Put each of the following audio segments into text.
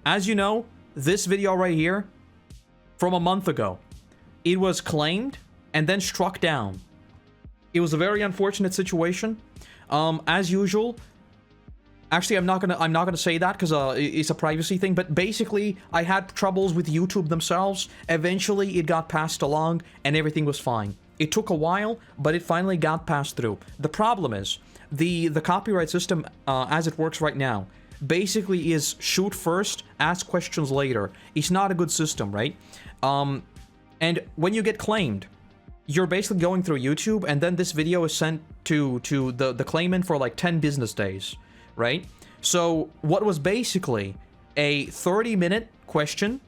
As you know, this video right here, from a month ago, it was claimed and then struck down. It was a very unfortunate situation. As usual, actually, I'm not gonna say that because it's a privacy thing. But basically, I had troubles with YouTube themselves. Eventually, it got passed along, and everything was fine. It took a while, but it finally got passed through. The problem is the copyright system, as it works right now, basically is shoot first, ask questions later. It's not a good system, right? And when you get claimed, you're basically going through YouTube, and then this video is sent to the claimant for like 10 business days, right? So what was basically a 30-minute question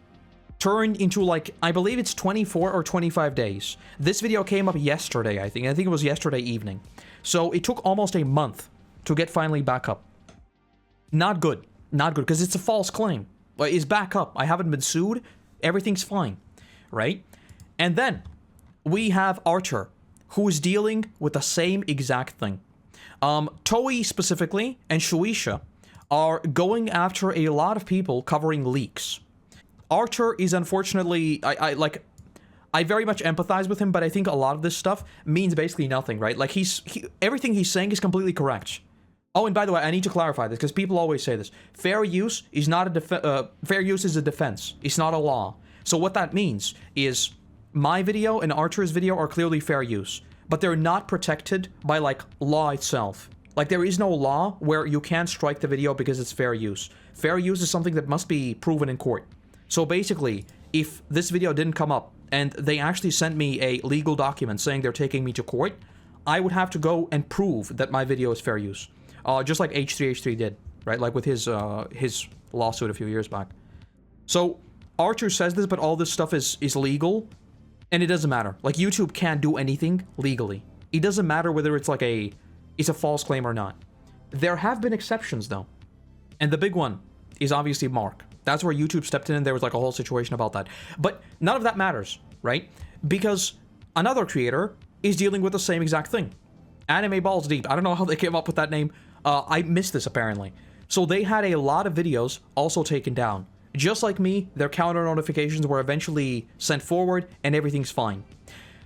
turned into, like, I believe it's 24 or 25 days. This video came up yesterday, I think. I think it was yesterday evening. So it took almost a month to get finally back up. Not good. Not good, because it's a false claim. It's back up. I haven't been sued. Everything's fine, right? And then we have Archer, who is dealing with the same exact thing. Toei specifically and Shueisha are going after a lot of people covering leaks. Archer is unfortunately, I very much empathize with him, but I think a lot of this stuff means basically nothing, right? Like everything he's saying is completely correct. Oh, and by the way, I need to clarify this because people always say this. Fair use is not fair use is a defense. It's not a law. So what that means is my video and Archer's video are clearly fair use, but they're not protected by, like, law itself. Like, there is no law where you can't strike the video because it's fair use. Fair use is something that must be proven in court. So basically, if this video didn't come up and they actually sent me a legal document saying they're taking me to court, I would have to go and prove that my video is fair use. Just like H3H3 did, right? Like with his lawsuit a few years back. So Archer says this, but all this stuff is legal, and it doesn't matter. Like, YouTube can't do anything legally. It doesn't matter whether it's like it's a false claim or not. There have been exceptions though, and the big one is obviously Mark. That's where YouTube stepped in, and there was like a whole situation about that. But none of that matters, right? Because another creator is dealing with the same exact thing. Anime Balls Deep. I don't know how they came up with that name. I missed this apparently. So they had a lot of videos also taken down. Just like me, their counter notifications were eventually sent forward, and everything's fine.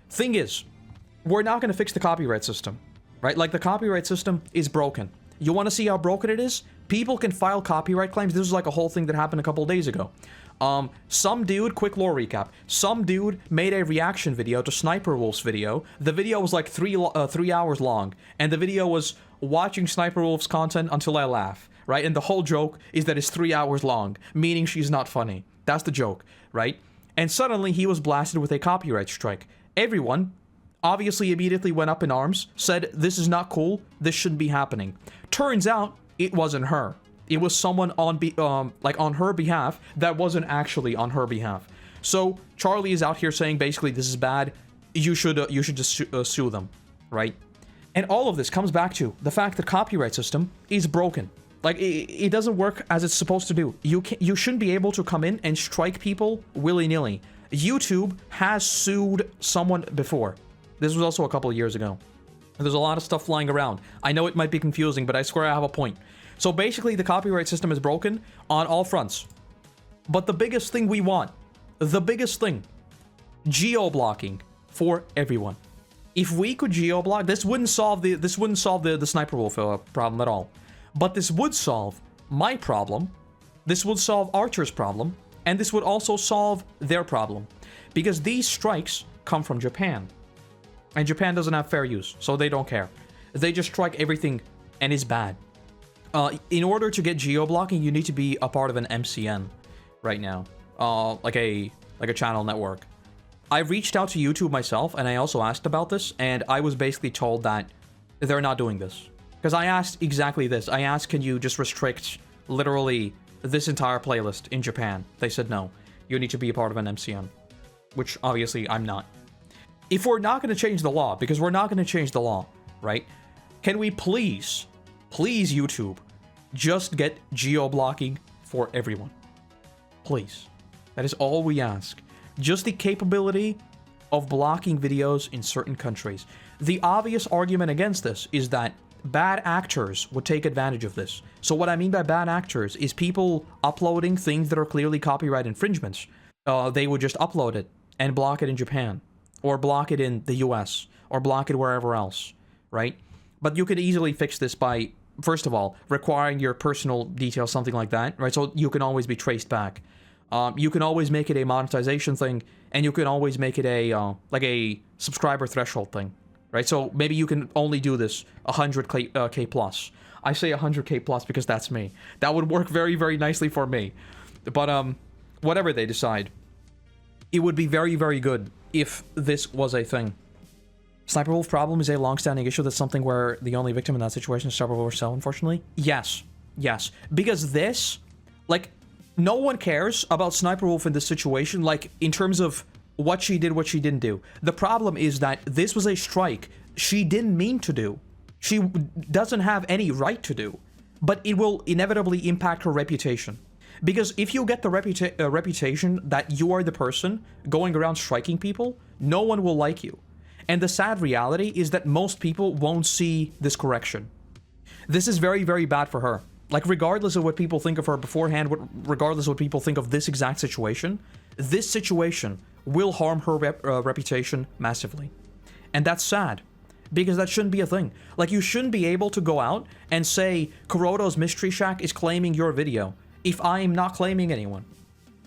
Thing is, we're not going to fix the copyright system, right? Like, the copyright system is broken. You want to see how broken it is? People can file copyright claims. This was like a whole thing that happened a couple days ago. Some dude, quick lore recap, some dude made a reaction video to Sniper Wolf's video. The video was like 3 hours long, and the video was watching Sniper Wolf's content until I laugh, right? And the whole joke is that it's 3 hours long, meaning she's not funny. That's the joke, right? And suddenly he was blasted with a copyright strike. Everyone obviously immediately went up in arms, said this is not cool, this shouldn't be happening. Turns out it wasn't her. It was someone on her behalf that wasn't actually on her behalf. So Charlie is out here saying basically this is bad. You should just sue them, right? And all of this comes back to the fact that the copyright system is broken. Like, it doesn't work as it's supposed to do. You shouldn't be able to come in and strike people willy-nilly. YouTube has sued someone before. This was also a couple of years ago. There's a lot of stuff flying around. I know it might be confusing, but I swear I have a point. So basically, the copyright system is broken on all fronts. But the biggest thing we want, the biggest thing, geo-blocking for everyone. If we could geo-block, this wouldn't solve the Sniper Wolf problem at all. But this would solve my problem, this would solve Archer's problem, and this would also solve their problem. Because these strikes come from Japan. And Japan doesn't have fair use, so they don't care. They just strike everything, and it's bad. In order to get geo-blocking, you need to be a part of an MCN right now. Like a channel network. I reached out to YouTube myself, and I also asked about this, and I was basically told that they're not doing this. Because I asked exactly this. I asked, can you just restrict literally this entire playlist in Japan? They said no. You need to be a part of an MCN. Which, obviously, I'm not. If we're not going to change the law, because we're not going to change the law, right? Can we please, YouTube, just get geo-blocking for everyone? Please. That is all we ask. Just the capability of blocking videos in certain countries. The obvious argument against this is that bad actors would take advantage of this. So what I mean by bad actors is people uploading things that are clearly copyright infringements. They would just upload it and block it in Japan, or block it in the US, or block it wherever else, right? But you could easily fix this by, first of all, requiring your personal details, something like that, right? So you can always be traced back. You can always make it a monetization thing, and you can always make it a like a subscriber threshold thing, right? So maybe you can only do this 100k plus. I say 100k plus because that's me. That would work very, very nicely for me. But whatever they decide, it would be very, very good if this was a thing. Sniper Wolf problem is a long-standing issue. That's something where the only victim in that situation is Sniper Wolf herself, unfortunately. Yes, yes, because this, like, no one cares about Sniper Wolf in this situation, like, in terms of what she did, what she didn't do. The problem is that this was a strike she didn't mean to do. She doesn't have any right to do, but it will inevitably impact her reputation. Because if you get the reputation that you are the person going around striking people, no one will like you. And the sad reality is that most people won't see this correction. This is very, very bad for her. Like, regardless of what people think of her beforehand, regardless of what people think of this exact situation, this situation will harm her reputation massively. And that's sad, because that shouldn't be a thing. Like, you shouldn't be able to go out and say, Koroto's Mystery Shack is claiming your video, if I am not claiming anyone.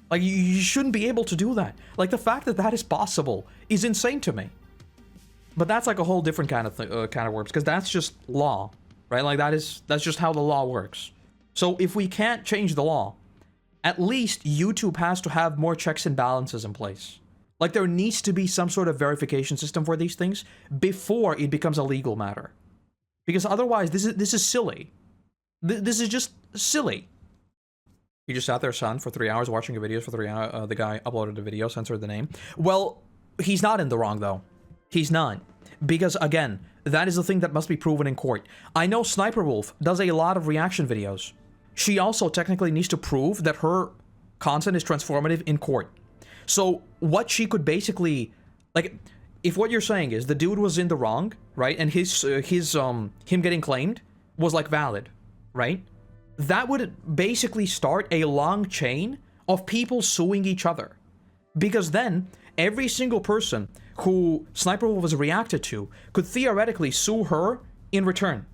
Like, you shouldn't be able to do that. Like, the fact that that is possible is insane to me. But that's like a whole different kind of works, because that's just law, right? Like, that's just how the law works. So if we can't change the law, at least YouTube has to have more checks and balances in place. Like, there needs to be some sort of verification system for these things before it becomes a legal matter. Because otherwise, this is silly. This is just silly. You just sat there, son, for 3 hours watching your videos for 3 hours. The guy uploaded a video, censored the name. Well, he's not in the wrong, though. He's not. Because, again, that is the thing that must be proven in court. I know Sniper Wolf does a lot of reaction videos. She also technically needs to prove that her content is transformative in court. So what she could basically, like, if what you're saying is the dude was in the wrong, right, and him getting claimed was, like, valid, right? That would basically start a long chain of people suing each other. Because then every single person who Sniper Wolf has reacted to could theoretically sue her in return.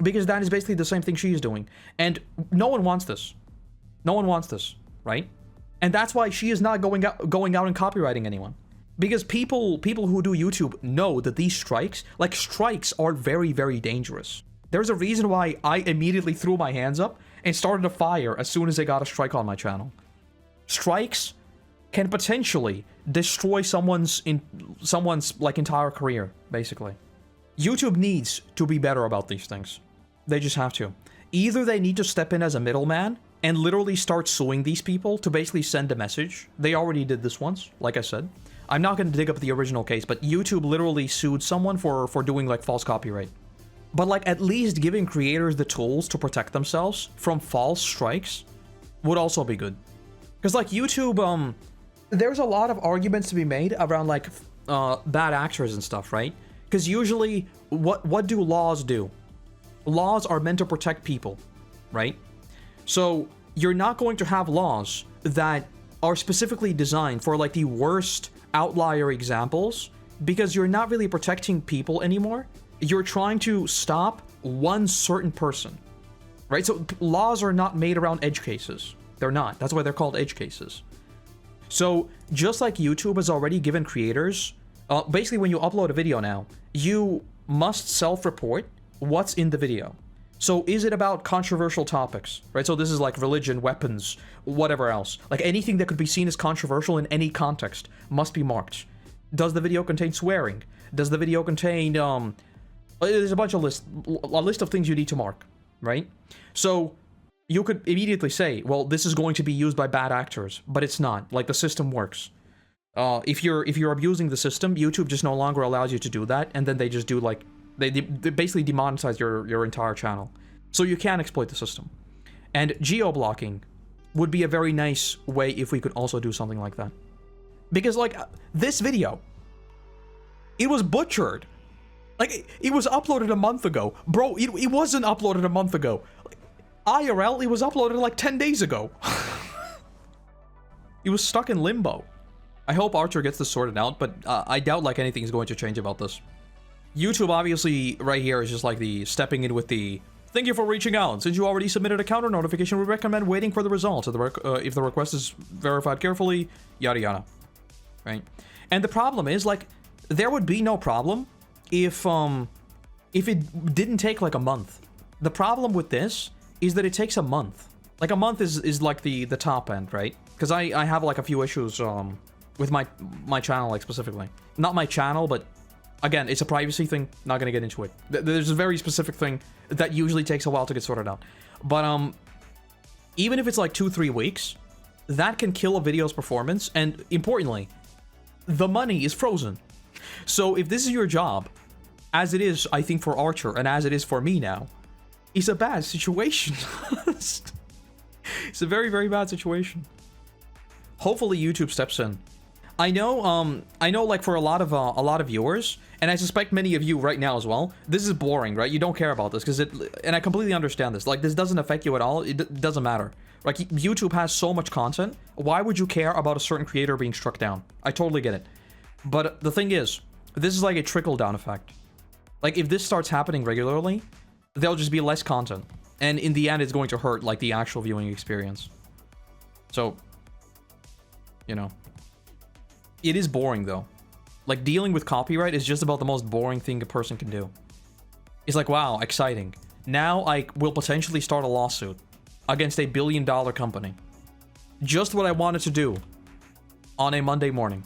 Because that is basically the same thing she is doing. And no one wants this. No one wants this, right? And that's why she is not going out and copywriting anyone. Because people who do YouTube know that these strikes are very, very dangerous. There's a reason why I immediately threw my hands up and started a fire as soon as I got a strike on my channel. Strikes can potentially destroy someone's like entire career, basically. YouTube needs to be better about these things. They just have to. Either they need to step in as a middleman and literally start suing these people to basically send a message. They already did this once, like I said. I'm not going to dig up the original case, but YouTube literally sued someone for doing, like, false copyright. But, like, at least giving creators the tools to protect themselves from false strikes would also be good. Because, like, YouTube, there's a lot of arguments to be made around, like, bad actors and stuff, right? Because usually, what do laws do? Laws are meant to protect people, right? So, you're not going to have laws that are specifically designed for, like, the worst outlier examples, because you're not really protecting people anymore. You're trying to stop one certain person, right? So, laws are not made around edge cases. They're not. That's why they're called edge cases. So, just like YouTube has already given creators, basically when you upload a video now, you must self-report what's in the video. So, is it about controversial topics, right? So this is like religion, weapons, whatever else. Like anything that could be seen as controversial in any context must be marked. Does the video contain swearing? Does the video contain, there's a bunch of a list of things you need to mark, right? So you could immediately say, well, this is going to be used by bad actors, but it's not. Like, the system works. If you're abusing the system, YouTube just no longer allows you to do that, and then they just do, like, they basically demonetize your entire channel. So you can exploit the system. And geoblocking would be a very nice way if we could also do something like that. Because, like, this video, it was butchered. Like, it was uploaded a month ago. Bro, it wasn't uploaded a month ago. Like, IRL, it was uploaded like 10 days ago. It was stuck in limbo. I hope Archer gets this sorted out, but I doubt like anything is going to change about this. YouTube, obviously, right here is just like the stepping in with the thank you for reaching out. Since you already submitted a counter notification, we recommend waiting for the results. If the request is verified carefully, yada yada. Right? And the problem is, like, there would be no problem if it didn't take like a month. The problem with this is that it takes a month. Like, a month is like the top end, right? Because I have like a few issues with my channel, like, specifically. Not my channel, but again, it's a privacy thing. Not gonna get into it. There's a very specific thing that usually takes a while to get sorted out. But even if it's like 2-3 weeks, that can kill a video's performance. And importantly, the money is frozen. So if this is your job, as it is, I think, for Archer, and as it is for me now, it's a bad situation. It's a very, very bad situation. Hopefully YouTube steps in. I know, like, for a lot of viewers, and I suspect many of you right now as well, this is boring, right? You don't care about this, because and I completely understand this. Like, this doesn't affect you at all. It doesn't matter. Like, YouTube has so much content. Why would you care about a certain creator being struck down? I totally get it. But the thing is, this is like a trickle-down effect. Like, if this starts happening regularly, there'll just be less content. And in the end, it's going to hurt, like, the actual viewing experience. So, you know. It is boring, though. Like, dealing with copyright is just about the most boring thing a person can do. It's like, wow, exciting. Now I will potentially start a lawsuit against a billion-dollar company. Just what I wanted to do on a Monday morning.